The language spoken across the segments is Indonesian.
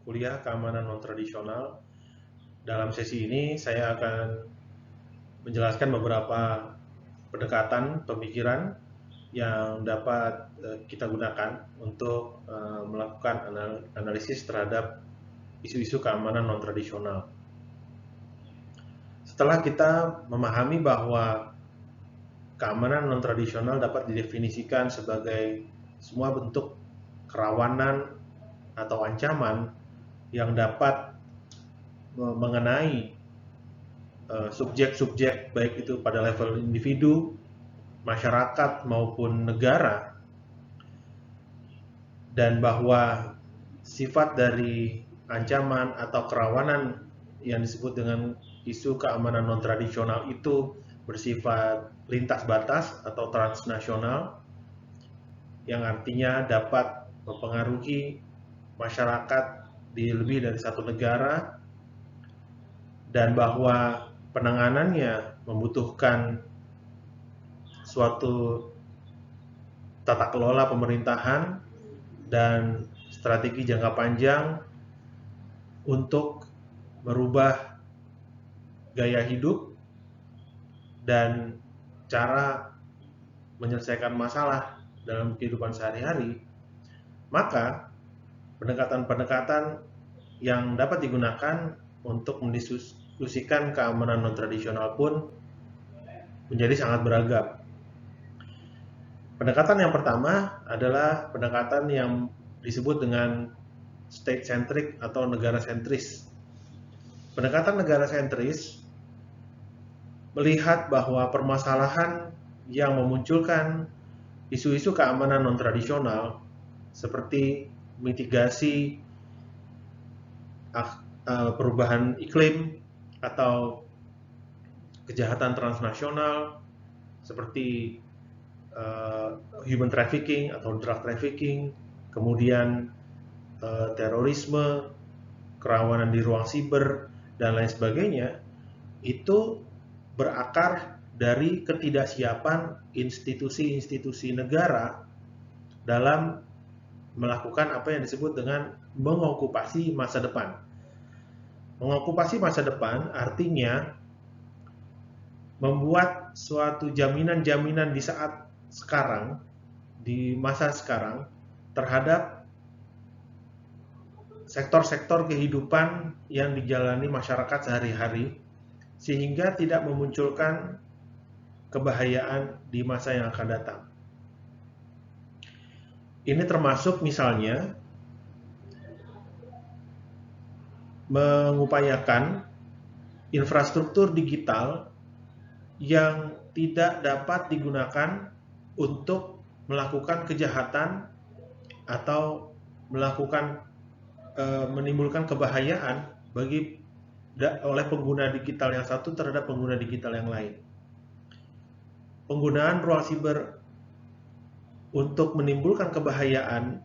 kuliah keamanan non-tradisional. Dalam sesi ini saya akan menjelaskan beberapa pendekatan pemikiran yang dapat kita gunakan untuk melakukan analisis terhadap isu-isu keamanan non-tradisional. Setelah kita memahami bahwa keamanan non-tradisional dapat didefinisikan sebagai semua bentuk kerawanan atau ancaman yang dapat mengenai subjek-subjek baik itu pada level individu, masyarakat maupun negara, dan bahwa sifat dari ancaman atau kerawanan yang disebut dengan isu keamanan non-tradisional itu bersifat lintas batas atau transnasional, yang artinya dapat mempengaruhi masyarakat di lebih dari satu negara, dan bahwa penanganannya membutuhkan suatu tata kelola pemerintahan dan strategi jangka panjang untuk merubah gaya hidup dan cara menyelesaikan masalah dalam kehidupan sehari-hari. Maka pendekatan-pendekatan yang dapat digunakan untuk mendiskusikan keamanan non-tradisional pun menjadi sangat beragam. Pendekatan yang pertama adalah pendekatan yang disebut dengan state-centric atau negara sentris. Pendekatan negara sentris melihat bahwa permasalahan yang memunculkan isu-isu keamanan non-tradisional seperti mitigasi perubahan iklim atau kejahatan transnasional seperti human trafficking atau drug trafficking, kemudian terorisme, kerawanan di ruang siber, dan lain sebagainya, itu berakar dari ketidaksiapan institusi-institusi negara dalam melakukan apa yang disebut dengan mengokupasi masa depan. Mengokupasi masa depan artinya membuat suatu jaminan-jaminan di saat sekarang, di masa sekarang, terhadap sektor-sektor kehidupan yang dijalani masyarakat sehari-hari, sehingga tidak memunculkan kebahayaan di masa yang akan datang. Ini termasuk misalnya mengupayakan infrastruktur digital yang tidak dapat digunakan untuk melakukan kejahatan atau menimbulkan kebahayaan oleh pengguna digital yang satu terhadap pengguna digital yang lain. Penggunaan ruang siber untuk menimbulkan kebahayaan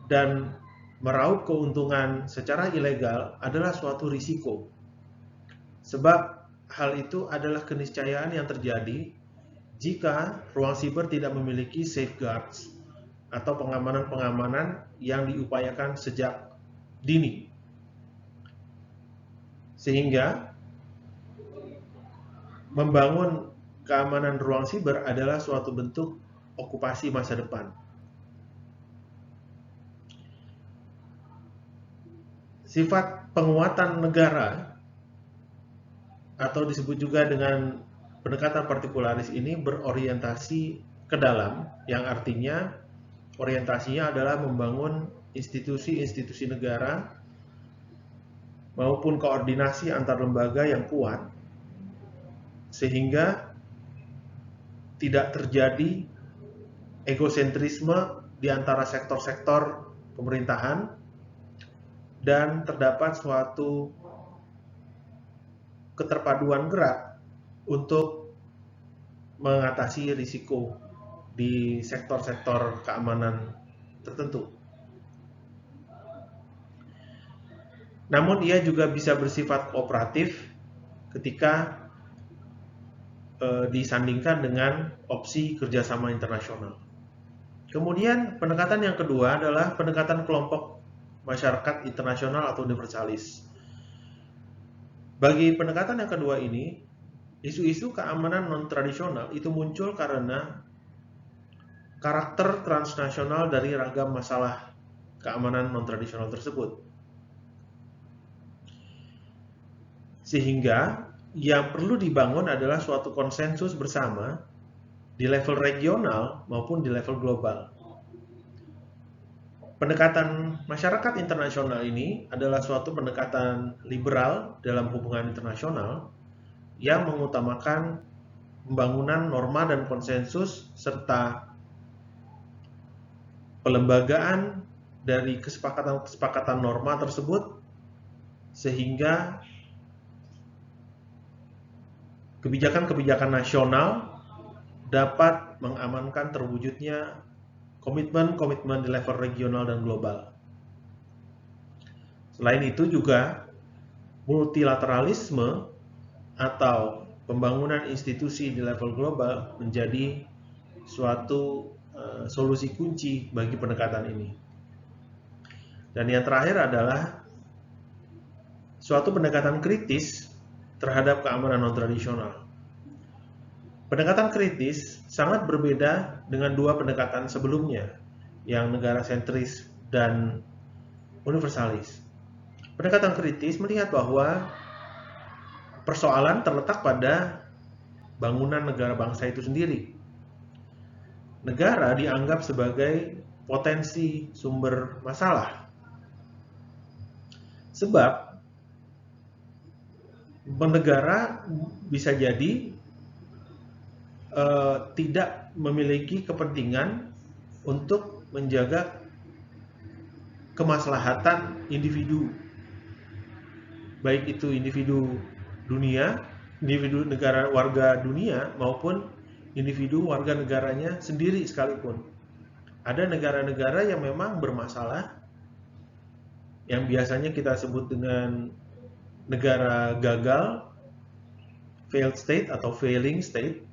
dan meraup keuntungan secara ilegal adalah suatu risiko. Sebab hal itu adalah keniscayaan yang terjadi jika ruang siber tidak memiliki safeguards atau pengamanan-pengamanan yang diupayakan sejak dini. Sehingga membangun keamanan ruang siber adalah suatu bentuk okupasi masa depan. Sifat penguatan negara atau disebut juga dengan pendekatan partikularis ini berorientasi ke dalam, yang artinya orientasinya adalah membangun institusi-institusi negara maupun koordinasi antar lembaga yang kuat sehingga tidak terjadi egosentrisme di antara sektor-sektor pemerintahan dan terdapat suatu keterpaduan gerak untuk mengatasi risiko di sektor-sektor keamanan tertentu. Namun ia juga bisa bersifat kooperatif ketika disandingkan dengan opsi kerjasama internasional. Kemudian pendekatan yang kedua adalah pendekatan kelompok masyarakat internasional atau universalis. Bagi pendekatan yang kedua ini, isu-isu keamanan non-tradisional itu muncul karena karakter transnasional dari ragam masalah keamanan non-tradisional tersebut. Sehingga yang perlu dibangun adalah suatu konsensus bersama di level regional maupun di level global. Pendekatan masyarakat internasional ini adalah suatu pendekatan liberal dalam hubungan internasional yang mengutamakan pembangunan norma dan konsensus serta pelembagaan dari kesepakatan norma tersebut sehingga kebijakan-kebijakan nasional dapat mengamankan terwujudnya komitmen-komitmen di level regional dan global. Selain itu juga multilateralisme atau pembangunan institusi di level global menjadi suatu solusi kunci bagi pendekatan ini. Dan yang terakhir adalah suatu pendekatan kritis terhadap keamanan non-tradisional. Pendekatan kritis sangat berbeda dengan dua pendekatan sebelumnya, yang negara sentris dan universalis. Pendekatan kritis melihat bahwa persoalan terletak pada bangunan negara bangsa itu sendiri. Negara dianggap sebagai potensi sumber masalah. Sebab negara bisa jadi tidak memiliki kepentingan untuk menjaga kemaslahatan individu, baik itu individu dunia, individu negara warga dunia maupun individu warga negaranya sendiri sekalipun. Ada negara-negara yang memang bermasalah, yang biasanya kita sebut dengan negara gagal, failed state atau failing state,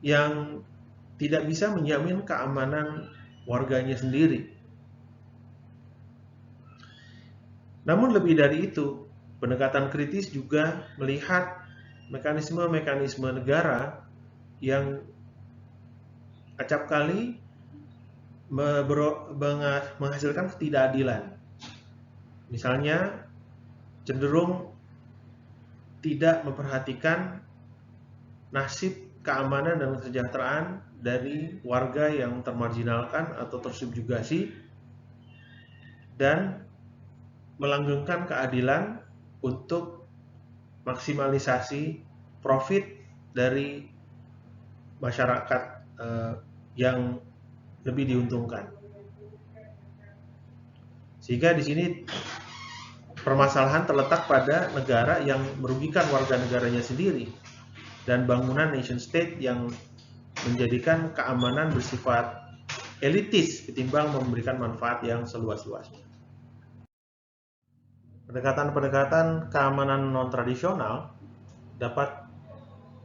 yang tidak bisa menjamin keamanan warganya sendiri. Namun lebih dari itu, pendekatan kritis juga melihat mekanisme-mekanisme negara yang acap kali menghasilkan ketidakadilan. Misalnya, cenderung tidak memperhatikan nasib keamanan dan kesejahteraan dari warga yang termarginalkan atau tersubjugasi dan melanggengkan keadilan untuk maksimalisasi profit dari masyarakat yang lebih diuntungkan. Sehingga di sini permasalahan terletak pada negara yang merugikan warga negaranya sendiri dan bangunan nation state yang menjadikan keamanan bersifat elitis ketimbang memberikan manfaat yang seluas-luasnya. Pendekatan-pendekatan keamanan non-tradisional dapat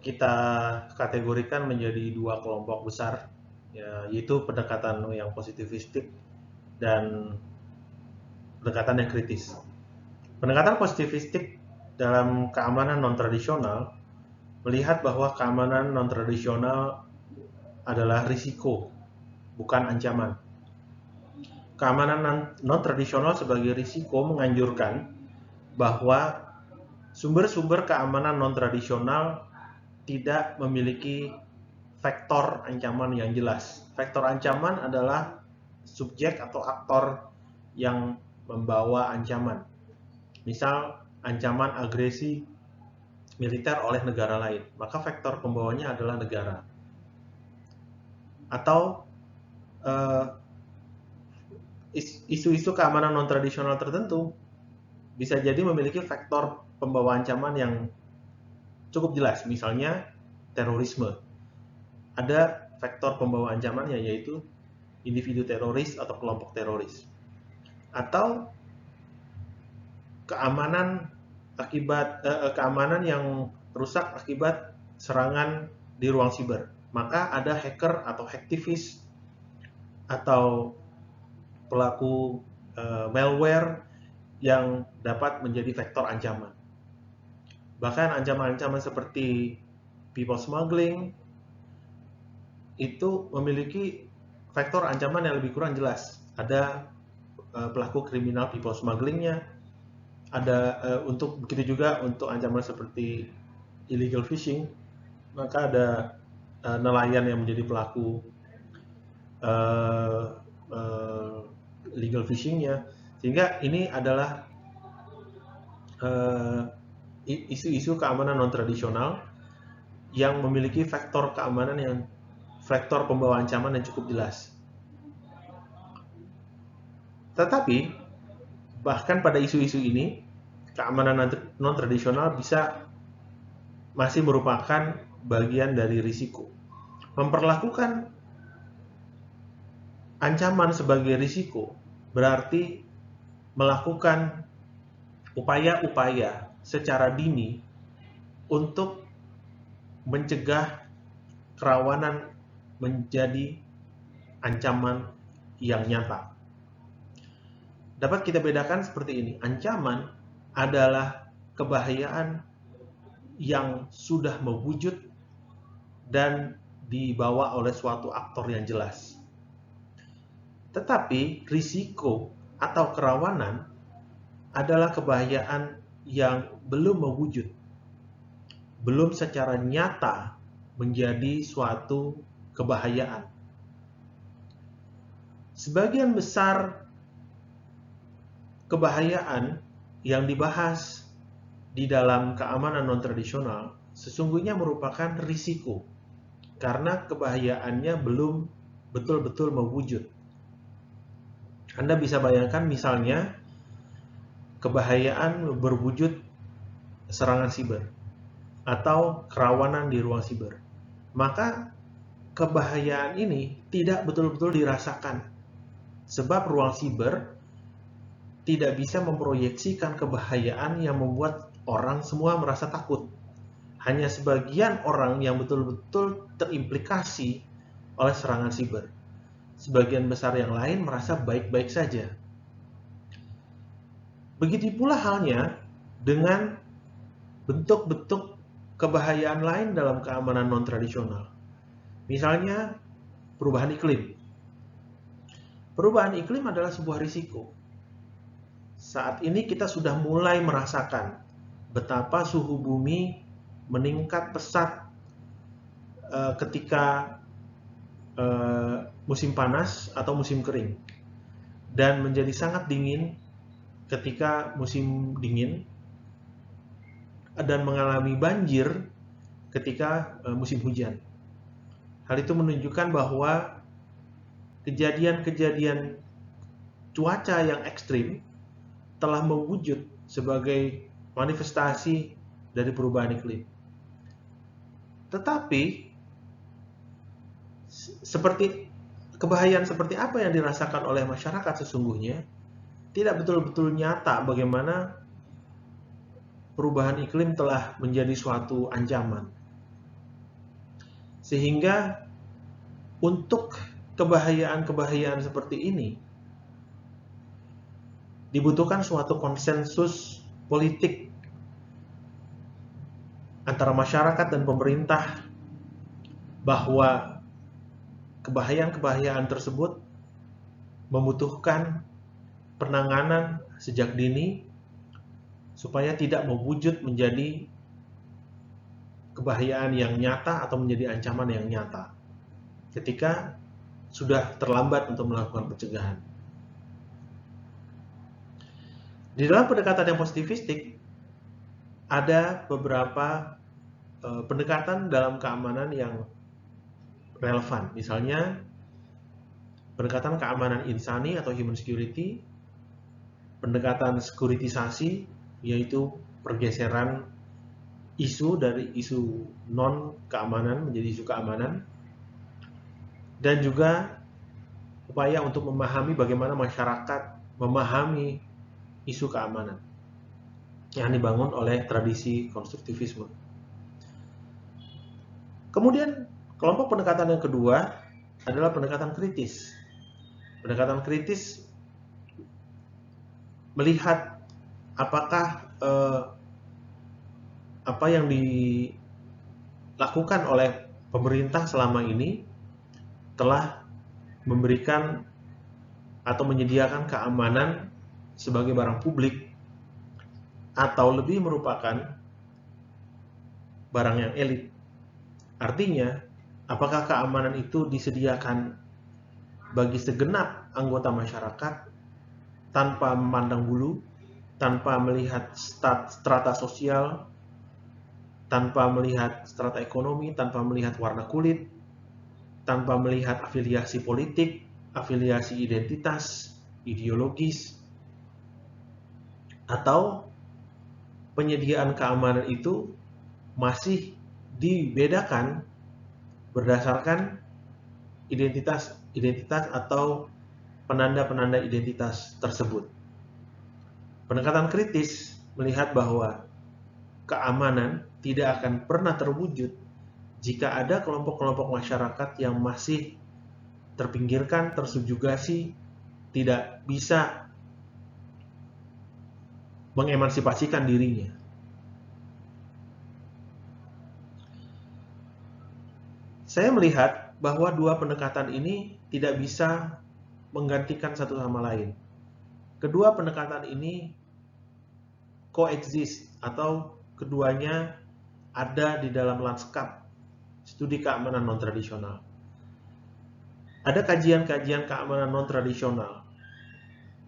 kita kategorikan menjadi dua kelompok besar, yaitu pendekatan yang positivistik dan pendekatan yang kritis. Pendekatan positivistik dalam keamanan non-tradisional melihat bahwa keamanan non-tradisional adalah risiko, bukan ancaman. Keamanan non-tradisional sebagai risiko menganjurkan bahwa sumber-sumber keamanan non-tradisional tidak memiliki faktor ancaman yang jelas. Faktor ancaman adalah subjek atau aktor yang membawa ancaman. Misal, ancaman agresi militer oleh negara lain, maka faktor pembawanya adalah negara. Atau isu-isu keamanan non-tradisional tertentu bisa jadi memiliki faktor pembawa ancaman yang cukup jelas, misalnya terorisme. Ada faktor pembawa ancamannya, yaitu individu teroris atau kelompok teroris. Atau keamanan yang rusak akibat serangan di ruang siber. Maka ada hacker atau hacktivis atau pelaku malware yang dapat menjadi vektor ancaman. Bahkan ancaman-ancaman seperti people smuggling itu memiliki vektor ancaman yang lebih kurang jelas. Ada pelaku kriminal people smugglingnya, ada untuk begitu juga untuk ancaman seperti illegal fishing, maka ada nelayan yang menjadi pelaku illegal fishingnya, sehingga ini adalah isu-isu keamanan non tradisional yang memiliki faktor keamanan yang faktor pembawa ancaman yang cukup jelas. Tetapi bahkan pada isu-isu ini, keamanan non tradisional bisa masih merupakan bagian dari risiko. Memperlakukan ancaman sebagai risiko berarti melakukan upaya-upaya secara dini untuk mencegah kerawanan menjadi ancaman yang nyata. Dapat kita bedakan seperti ini. Ancaman adalah kebahayaan yang sudah mewujud dan dibawa oleh suatu aktor yang jelas. Tetapi risiko atau kerawanan adalah kebahayaan yang belum mewujud, belum secara nyata menjadi suatu kebahayaan. Sebagian besar kebahayaan yang dibahas di dalam keamanan non-tradisional sesungguhnya merupakan risiko karena kebahayaannya belum betul-betul mewujud. Anda bisa bayangkan misalnya kebahayaan berwujud serangan siber atau kerawanan di ruang siber. Maka kebahayaan ini tidak betul-betul dirasakan sebab ruang siber tidak bisa memproyeksikan kebahayaan yang membuat orang semua merasa takut. Hanya sebagian orang yang betul-betul terimplikasi oleh serangan siber. Sebagian besar yang lain merasa baik-baik saja. Begitu pula halnya dengan bentuk-bentuk kebahayaan lain dalam keamanan non-tradisional. Misalnya perubahan iklim. Perubahan iklim adalah sebuah risiko. Saat ini kita sudah mulai merasakan betapa suhu bumi meningkat pesat ketika musim panas atau musim kering, dan menjadi sangat dingin ketika musim dingin, dan mengalami banjir ketika musim hujan. Hal itu menunjukkan bahwa kejadian-kejadian cuaca yang ekstrim telah mewujud sebagai manifestasi dari perubahan iklim. Tetapi seperti kebahayaan seperti apa yang dirasakan oleh masyarakat sesungguhnya tidak betul-betul nyata bagaimana perubahan iklim telah menjadi suatu ancaman. Sehingga untuk kebahayaan-kebahayaan seperti ini dibutuhkan suatu konsensus politik antara masyarakat dan pemerintah bahwa kebahayaan-kebahayaan tersebut membutuhkan penanganan sejak dini supaya tidak mewujud menjadi kebahayaan yang nyata atau menjadi ancaman yang nyata ketika sudah terlambat untuk melakukan pencegahan. Di dalam pendekatan yang positivistik ada beberapa pendekatan dalam keamanan yang relevan. Misalnya pendekatan keamanan insani atau human security, pendekatan sekuritisasi yaitu pergeseran isu dari isu non keamanan menjadi isu keamanan, dan juga upaya untuk memahami bagaimana masyarakat memahami isu keamanan yang dibangun oleh tradisi konstruktivisme. Kemudian kelompok pendekatan yang kedua adalah pendekatan kritis. Pendekatan kritis melihat apakah apa yang dilakukan oleh pemerintah selama ini telah memberikan atau menyediakan keamanan sebagai barang publik atau lebih merupakan barang yang elit. Artinya, apakah keamanan itu disediakan bagi segenap anggota masyarakat tanpa memandang bulu, tanpa melihat strata sosial, tanpa melihat strata ekonomi, tanpa melihat warna kulit, tanpa melihat afiliasi politik, afiliasi identitas, ideologis, atau penyediaan keamanan itu masih dibedakan berdasarkan identitas atau penanda-penanda identitas tersebut. Pendekatan kritis melihat bahwa keamanan tidak akan pernah terwujud jika ada kelompok-kelompok masyarakat yang masih terpinggirkan, tersubjugasi, tidak bisa mengemansipasikan dirinya. Saya melihat bahwa dua pendekatan ini tidak bisa menggantikan satu sama lain. Kedua pendekatan ini coexist atau keduanya ada di dalam lanskap studi keamanan non-tradisional. Ada kajian-kajian keamanan non-tradisional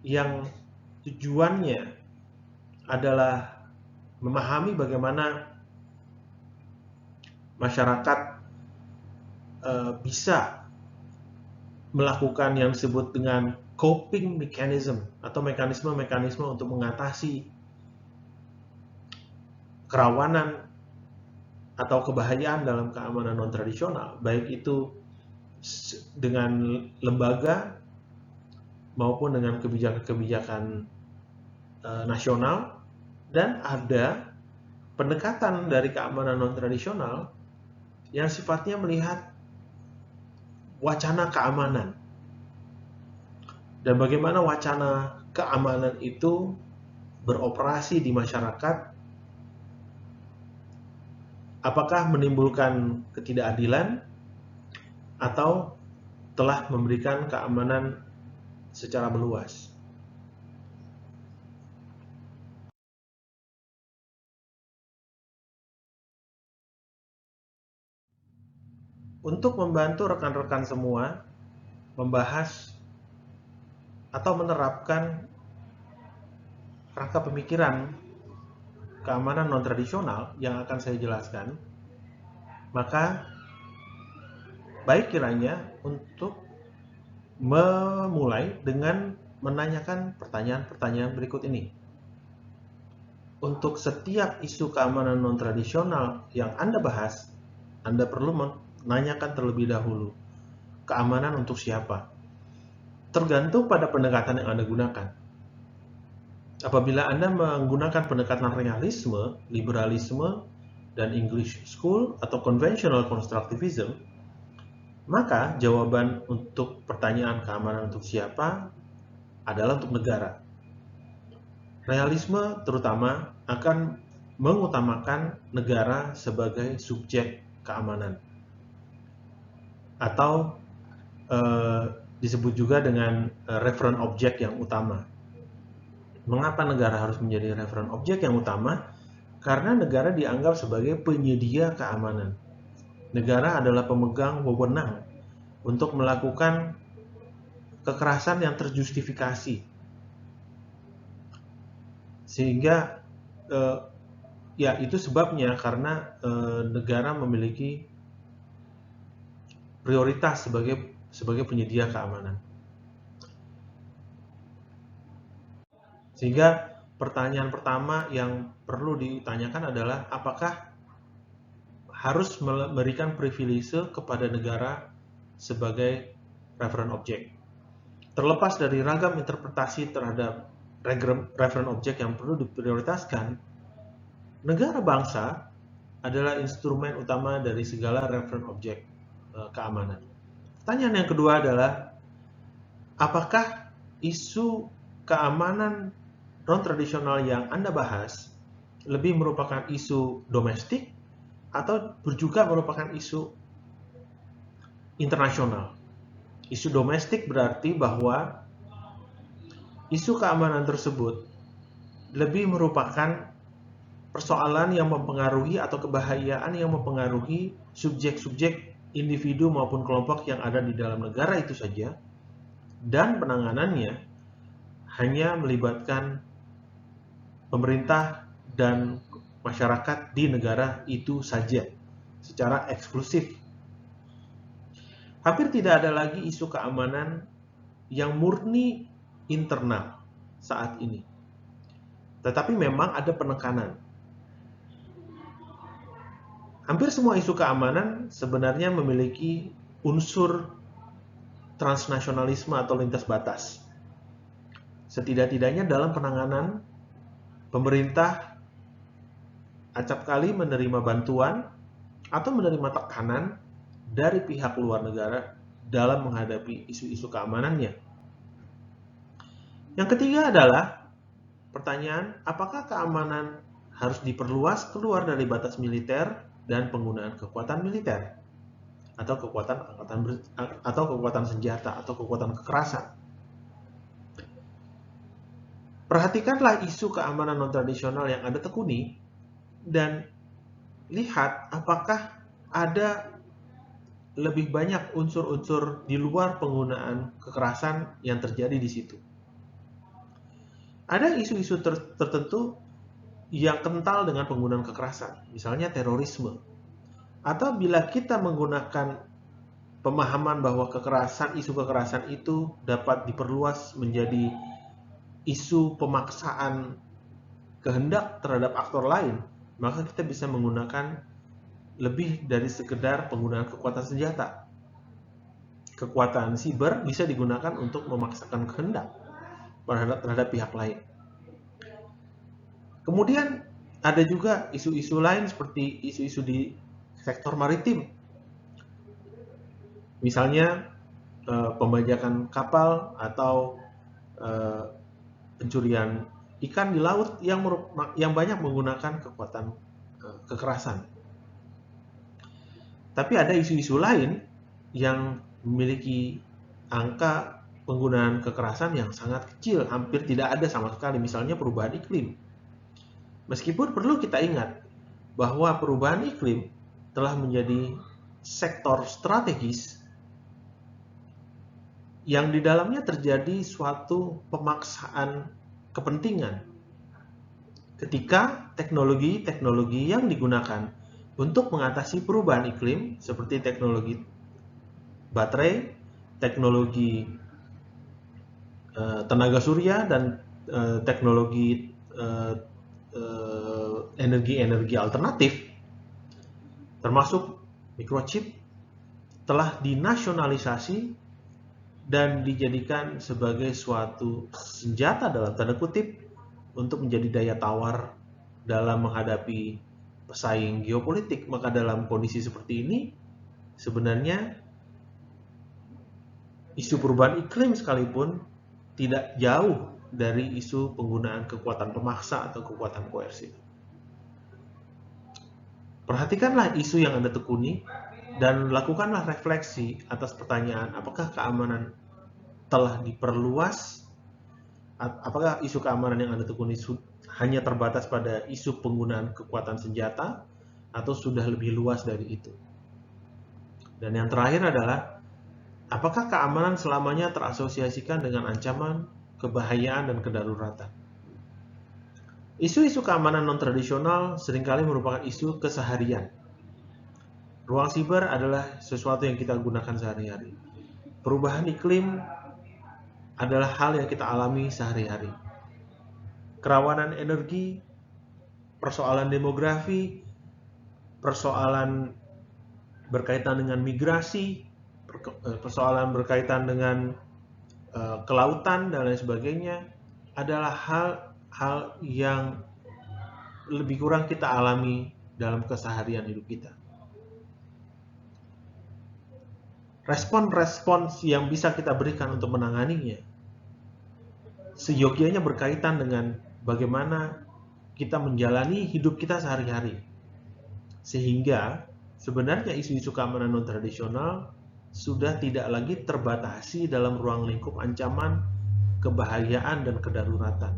yang tujuannya adalah memahami bagaimana masyarakat bisa melakukan yang disebut dengan coping mechanism atau mekanisme-mekanisme untuk mengatasi kerawanan atau kebahayaan dalam keamanan non-tradisional, baik itu dengan lembaga maupun dengan kebijakan-kebijakan nasional. Dan ada pendekatan dari keamanan non-tradisional yang sifatnya melihat wacana keamanan dan bagaimana wacana keamanan itu beroperasi di masyarakat, apakah menimbulkan ketidakadilan atau telah memberikan keamanan secara meluas. Untuk membantu rekan-rekan semua membahas atau menerapkan rangka pemikiran keamanan non-tradisional yang akan saya jelaskan, maka baik kiranya untuk memulai dengan menanyakan pertanyaan-pertanyaan berikut ini. Untuk setiap isu keamanan non-tradisional yang Anda bahas, Anda perlu menanyakan terlebih dahulu, keamanan untuk siapa? Tergantung pada pendekatan yang Anda gunakan. Apabila Anda menggunakan pendekatan realisme, liberalisme, dan English School atau conventional constructivism, maka jawaban untuk pertanyaan keamanan untuk siapa adalah untuk negara. Realisme terutama akan mengutamakan negara sebagai subjek keamanan, atau disebut juga dengan referent object yang utama. Mengapa negara harus menjadi referent object yang utama? Karena negara dianggap sebagai penyedia keamanan. Negara adalah pemegang wewenang untuk melakukan kekerasan yang terjustifikasi. Sehingga ya itu sebabnya karena negara memiliki prioritas sebagai penyedia keamanan. Sehingga pertanyaan pertama yang perlu ditanyakan adalah apakah harus memberikan privilege kepada negara sebagai referent object. Terlepas dari ragam interpretasi terhadap referent object yang perlu diprioritaskan, negara bangsa adalah instrumen utama dari segala referent object keamanan. Pertanyaan yang kedua adalah, apakah isu keamanan non-tradisional yang Anda bahas lebih merupakan isu domestik atau juga merupakan isu internasional? Isu domestik berarti bahwa isu keamanan tersebut lebih merupakan persoalan yang mempengaruhi atau kebahayaan yang mempengaruhi subjek-subjek individu maupun kelompok yang ada di dalam negara itu saja, dan penanganannya hanya melibatkan pemerintah dan masyarakat di negara itu saja secara eksklusif. Hampir tidak ada lagi isu keamanan yang murni internal saat ini. Tetapi memang ada penekanan. Hampir semua isu keamanan sebenarnya memiliki unsur transnasionalisme atau lintas batas. Setidak-tidaknya dalam penanganan, pemerintah acap kali menerima bantuan atau menerima tekanan dari pihak luar negara dalam menghadapi isu-isu keamanannya. Yang ketiga adalah pertanyaan, apakah keamanan harus diperluas keluar dari batas militer dan penggunaan kekuatan militer atau kekuatan senjata atau kekuatan kekerasan? Perhatikanlah isu keamanan non-tradisional yang Anda tekuni dan lihat apakah ada lebih banyak unsur-unsur di luar penggunaan kekerasan yang terjadi di situ. Ada isu-isu tertentu yang kental dengan penggunaan kekerasan, misalnya terorisme. Atau bila kita menggunakan pemahaman bahwa isu kekerasan itu dapat diperluas menjadi isu pemaksaan kehendak terhadap aktor lain, maka kita bisa menggunakan lebih dari sekedar penggunaan kekuatan senjata. Kekuatan siber bisa digunakan untuk memaksakan kehendak terhadap pihak lain. Kemudian ada juga isu-isu lain seperti isu-isu di sektor maritim. Misalnya pembajakan kapal atau pencurian ikan di laut yang banyak menggunakan kekuatan kekerasan. Tapi ada isu-isu lain yang memiliki angka penggunaan kekerasan yang sangat kecil, hampir tidak ada sama sekali, misalnya perubahan iklim. Meskipun perlu kita ingat bahwa perubahan iklim telah menjadi sektor strategis yang di dalamnya terjadi suatu pemaksaan kepentingan ketika teknologi-teknologi yang digunakan untuk mengatasi perubahan iklim seperti teknologi baterai, teknologi tenaga surya, dan teknologi energi-energi alternatif termasuk microchip telah dinasionalisasi dan dijadikan sebagai suatu senjata dalam tanda kutip untuk menjadi daya tawar dalam menghadapi pesaing geopolitik. Maka dalam kondisi seperti ini sebenarnya isu perubahan iklim sekalipun tidak jauh dari isu penggunaan kekuatan pemaksa atau kekuatan koersif. Perhatikanlah isu yang Anda tekuni dan lakukanlah refleksi atas pertanyaan, apakah keamanan telah diperluas? Apakah isu keamanan yang Anda tekuni hanya terbatas pada isu penggunaan kekuatan senjata atau sudah lebih luas dari itu? Dan yang terakhir adalah, apakah keamanan selamanya terasosiasikan dengan ancaman, kebahayaan, dan kedaruratan? Isu-isu keamanan non-tradisional seringkali merupakan isu keseharian. Ruang siber adalah sesuatu yang kita gunakan sehari-hari. Perubahan iklim adalah hal yang kita alami sehari-hari. Kerawanan energi, persoalan demografi, persoalan berkaitan dengan migrasi, persoalan berkaitan dengan kelautan, dan lain sebagainya adalah hal yang lebih kurang kita alami dalam keseharian hidup kita. Respon-respons yang bisa kita berikan untuk menanganinya seyogianya berkaitan dengan bagaimana kita menjalani hidup kita sehari-hari. Sehingga sebenarnya isu-isu keamanan non-tradisional sudah tidak lagi terbatasi dalam ruang lingkup ancaman, kebahayaan, dan kedaruratan.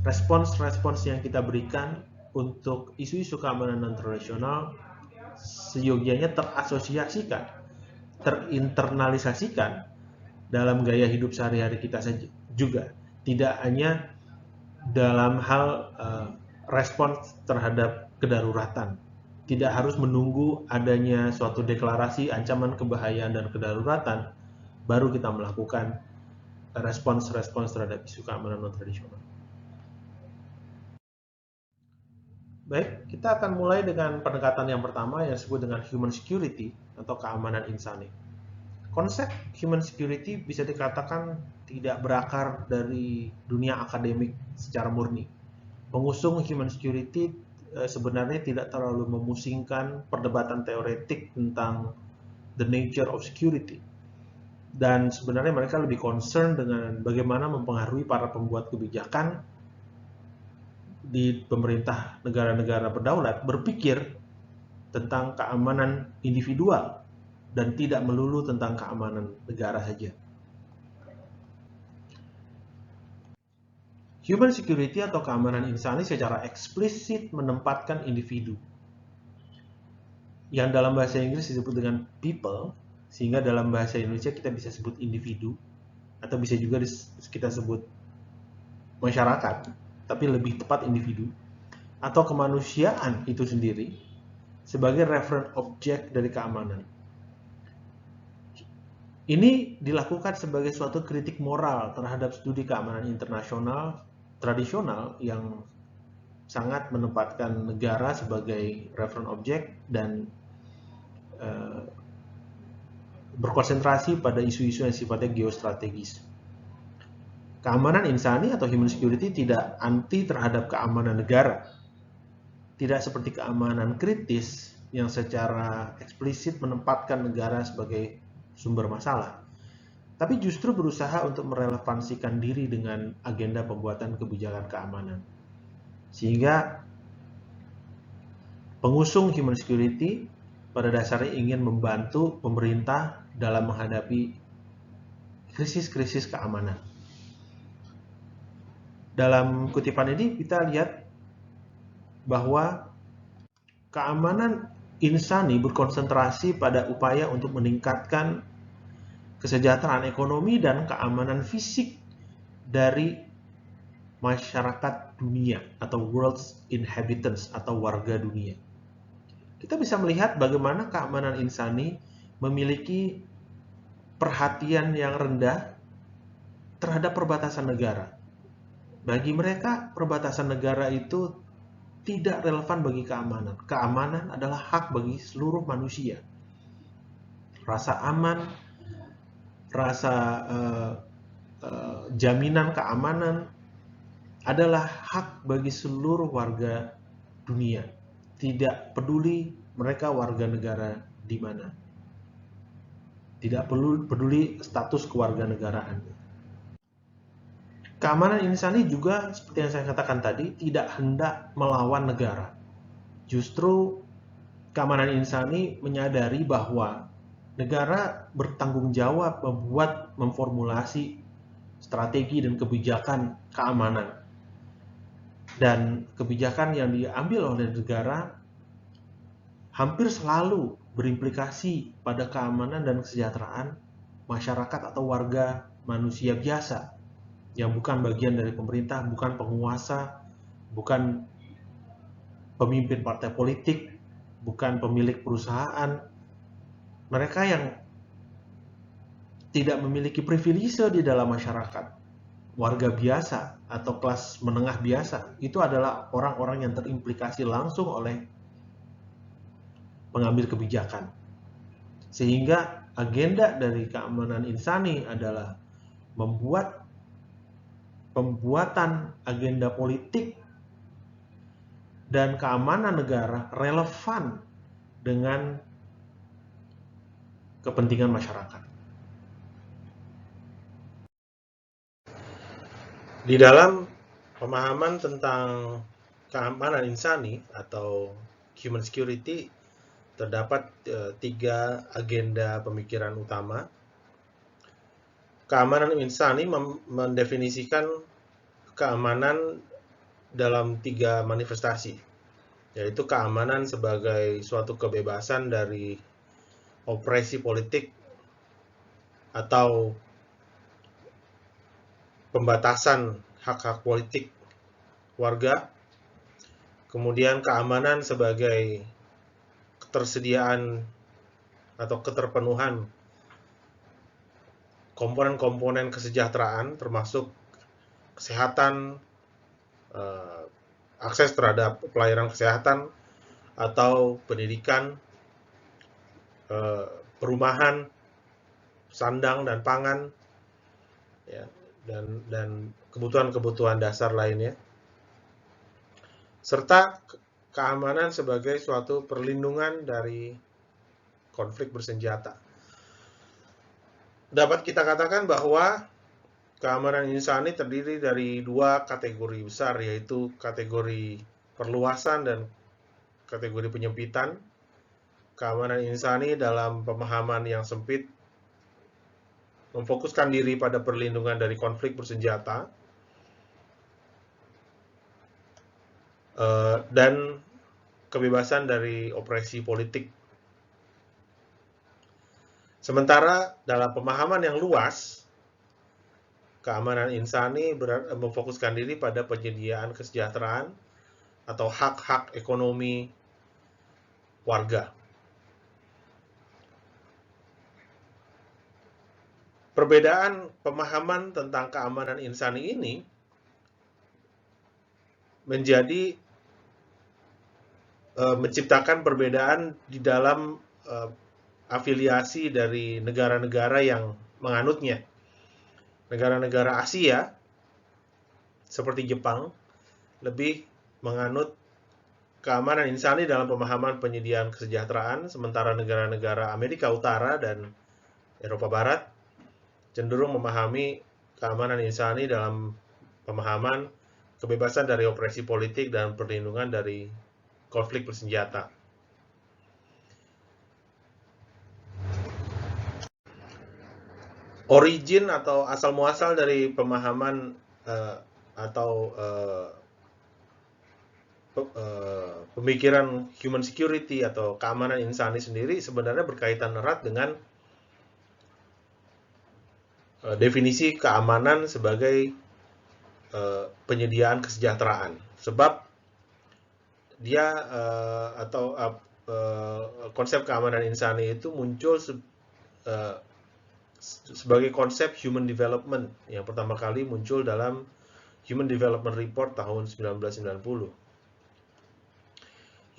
Respons-respons yang kita berikan untuk isu-isu keamanan non-tradisional seyogianya terasosiasikan, terinternalisasikan dalam gaya hidup sehari-hari kita saja juga. Tidak hanya dalam hal respons terhadap kedaruratan. Tidak harus menunggu adanya suatu deklarasi ancaman kebahayaan dan kedaruratan baru kita melakukan respons-respons terhadap isu keamanan non-tradisional. Baik, kita akan mulai dengan pendekatan yang pertama yang disebut dengan human security atau keamanan insani. Konsep human security bisa dikatakan tidak berakar dari dunia akademik secara murni. Pengusung human security sebenarnya tidak terlalu memusingkan perdebatan teoretik tentang the nature of security. Dan sebenarnya mereka lebih concern dengan bagaimana mempengaruhi para pembuat kebijakan di pemerintah negara-negara berdaulat berpikir tentang keamanan individual dan tidak melulu tentang keamanan negara saja. Human security atau keamanan insani secara eksplisit menempatkan individu, yang dalam bahasa Inggris disebut dengan people, sehingga dalam bahasa Indonesia kita bisa sebut individu, atau bisa juga kita sebut masyarakat, tapi lebih tepat individu, atau kemanusiaan itu sendiri sebagai reference object dari keamanan. Ini dilakukan sebagai suatu kritik moral terhadap studi keamanan internasional tradisional yang sangat menempatkan negara sebagai reference object dan berkonsentrasi pada isu-isu yang sifatnya geostrategis. Keamanan insani atau human security tidak anti terhadap keamanan negara. Tidak seperti keamanan kritis yang secara eksplisit menempatkan negara sebagai sumber masalah, tapi justru berusaha untuk merelevansikan diri dengan agenda pembuatan kebijakan keamanan. Sehingga pengusung human security pada dasarnya ingin membantu pemerintah dalam menghadapi krisis-krisis keamanan. Dalam kutipan ini kita lihat bahwa keamanan insani berkonsentrasi pada upaya untuk meningkatkan kesejahteraan ekonomi dan keamanan fisik dari masyarakat dunia atau world's inhabitants atau warga dunia. Kita bisa melihat bagaimana keamanan insani memiliki perhatian yang rendah terhadap perbatasan negara. Bagi mereka, perbatasan negara itu tidak relevan bagi keamanan. Keamanan adalah hak bagi seluruh manusia. Rasa aman, rasa jaminan keamanan adalah hak bagi seluruh warga dunia. Tidak peduli mereka warga negara di mana. Tidak peduli status kewarganegaraan. Keamanan insani juga seperti yang saya katakan tadi tidak hendak melawan negara. Justru keamanan insani menyadari bahwa negara bertanggung jawab memformulasi strategi dan kebijakan keamanan. Dan kebijakan yang diambil oleh negara hampir selalu berimplikasi pada keamanan dan kesejahteraan masyarakat atau warga manusia biasa yang bukan bagian dari pemerintah, bukan penguasa, bukan pemimpin partai politik, bukan pemilik perusahaan. Mereka yang tidak memiliki privilege di dalam masyarakat, warga biasa atau kelas menengah biasa, itu adalah orang-orang yang terimplikasi langsung oleh pengambil kebijakan. Sehingga agenda dari keamanan insani adalah membuat pembuatan agenda politik dan keamanan negara relevan dengan kepentingan masyarakat. Di dalam Pemahaman tentang keamanan insani atau human security terdapat 3 agenda pemikiran utama. Keamanan insani mendefinisikan keamanan dalam 3 manifestasi, yaitu keamanan sebagai suatu kebebasan dari opresi politik atau pembatasan hak-hak politik warga, kemudian keamanan sebagai ketersediaan atau keterpenuhan komponen-komponen kesejahteraan termasuk kesehatan, akses terhadap pelayanan kesehatan atau pendidikan, perumahan, sandang dan pangan, ya, dan kebutuhan-kebutuhan dasar lainnya, serta keamanan sebagai suatu perlindungan dari konflik bersenjata. Dapat kita katakan bahwa keamanan insani terdiri dari 2 kategori besar, yaitu kategori perluasan dan kategori penyempitan. Keamanan insani dalam pemahaman yang sempit memfokuskan diri pada perlindungan dari konflik bersenjata dan kebebasan dari opresi politik. Sementara dalam pemahaman yang luas, keamanan insani memfokuskan diri pada penyediaan kesejahteraan atau hak-hak ekonomi warga. Perbedaan pemahaman tentang keamanan insani ini menjadi menciptakan perbedaan di dalam afiliasi dari negara-negara yang menganutnya. Negara-negara Asia seperti Jepang lebih menganut keamanan insani dalam pemahaman penyediaan kesejahteraan, sementara negara-negara Amerika Utara dan Eropa Barat cenderung memahami keamanan insani dalam pemahaman kebebasan dari opresi politik dan perlindungan dari konflik bersenjata. Origin atau asal muasal dari pemahaman pemikiran human security atau keamanan insani sendiri sebenarnya berkaitan erat dengan definisi keamanan sebagai penyediaan kesejahteraan. Sebab dia konsep keamanan insani itu muncul sebagai konsep human development yang pertama kali muncul dalam Human Development Report tahun 1990.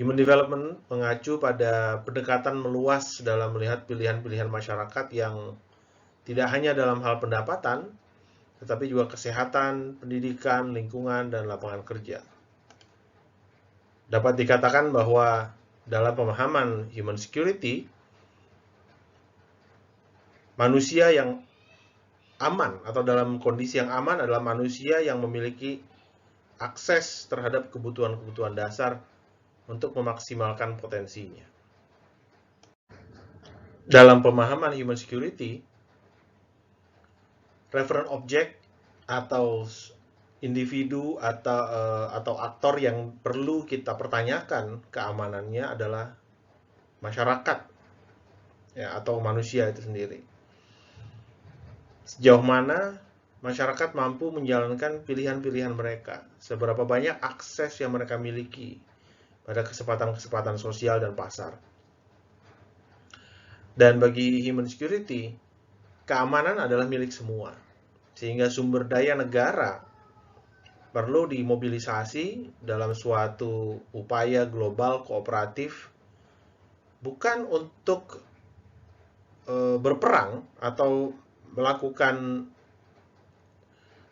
Human Development mengacu pada pendekatan meluas dalam melihat pilihan-pilihan masyarakat yang tidak hanya dalam hal pendapatan, tetapi juga kesehatan, pendidikan, lingkungan, dan lapangan kerja. Dapat dikatakan bahwa dalam pemahaman human security, manusia yang aman atau dalam kondisi yang aman adalah manusia yang memiliki akses terhadap kebutuhan-kebutuhan dasar untuk memaksimalkan potensinya. Dalam pemahaman human security, referent object atau individu atau aktor yang perlu kita pertanyakan keamanannya adalah masyarakat, ya, atau manusia itu sendiri. Sejauh mana masyarakat mampu menjalankan pilihan-pilihan mereka, seberapa banyak akses yang mereka miliki pada kesempatan-kesempatan sosial dan pasar. Dan bagi human security, keamanan adalah milik semua, sehingga sumber daya negara perlu dimobilisasi dalam suatu upaya global kooperatif, bukan untuk berperang atau melakukan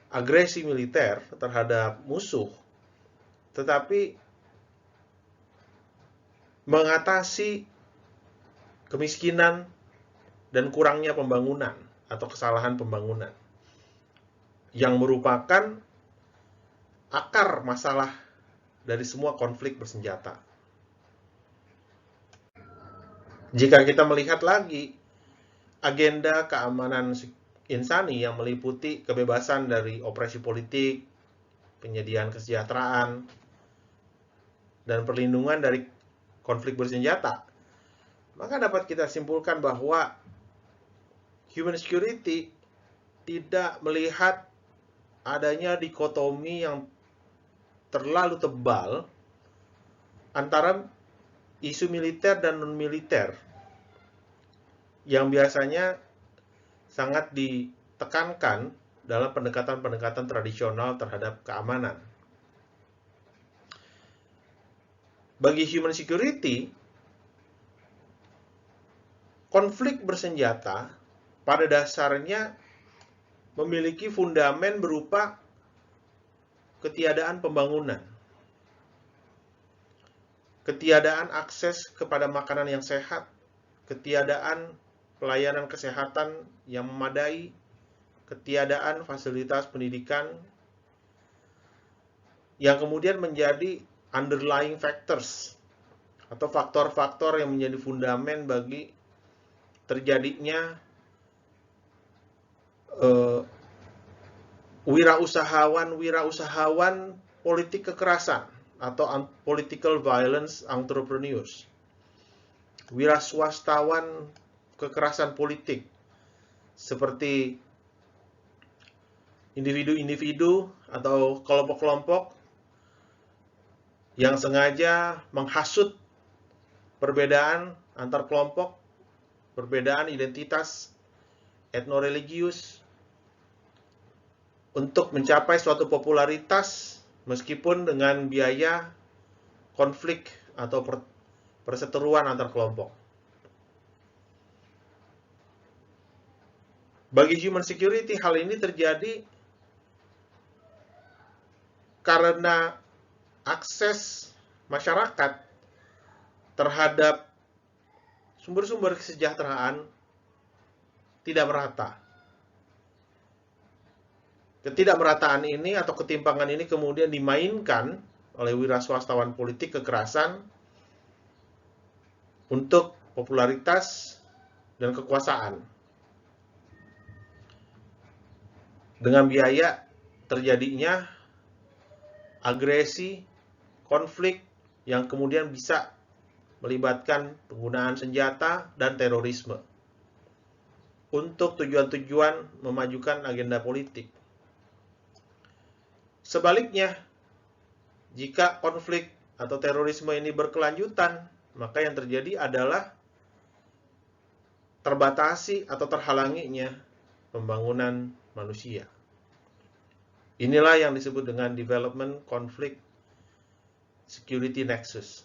agresi militer terhadap musuh, tetapi mengatasi kemiskinan dan kurangnya pembangunan atau kesalahan pembangunan yang merupakan akar masalah dari semua konflik bersenjata. Jika kita melihat lagi agenda keamanan insani yang meliputi kebebasan dari opresi politik, penyediaan kesejahteraan, dan perlindungan dari konflik bersenjata, maka dapat kita simpulkan bahwa human security tidak melihat adanya dikotomi yang terlalu tebal antara isu militer dan non-militer yang biasanya sangat ditekankan dalam pendekatan-pendekatan tradisional terhadap keamanan. Bagi human security, konflik bersenjata pada dasarnya memiliki fundamen berupa ketiadaan pembangunan, ketiadaan akses kepada makanan yang sehat, ketiadaan pelayanan kesehatan yang memadai, ketiadaan fasilitas pendidikan, yang kemudian menjadi underlying factors atau faktor-faktor yang menjadi fundamen bagi terjadinya wirausahawan politik kekerasan atau political violence entrepreneurs, wiraswastawan kekerasan politik seperti individu-individu atau kelompok-kelompok yang sengaja menghasut perbedaan antar kelompok, perbedaan identitas etnoreligius untuk mencapai suatu popularitas meskipun dengan biaya konflik atau perseteruan antar kelompok. Bagi human security, hal ini terjadi karena akses masyarakat terhadap sumber-sumber kesejahteraan tidak merata. Ketidakmerataan ini atau ketimpangan ini kemudian dimainkan oleh wiraswastawan politik kekerasan untuk popularitas dan kekuasaan. Dengan biaya terjadinya agresi, konflik yang kemudian bisa melibatkan penggunaan senjata dan terorisme untuk tujuan-tujuan memajukan agenda politik. Sebaliknya, jika konflik atau terorisme ini berkelanjutan, maka yang terjadi adalah terbatasi atau terhalanginya pembangunan manusia. Inilah yang disebut dengan development conflict security nexus.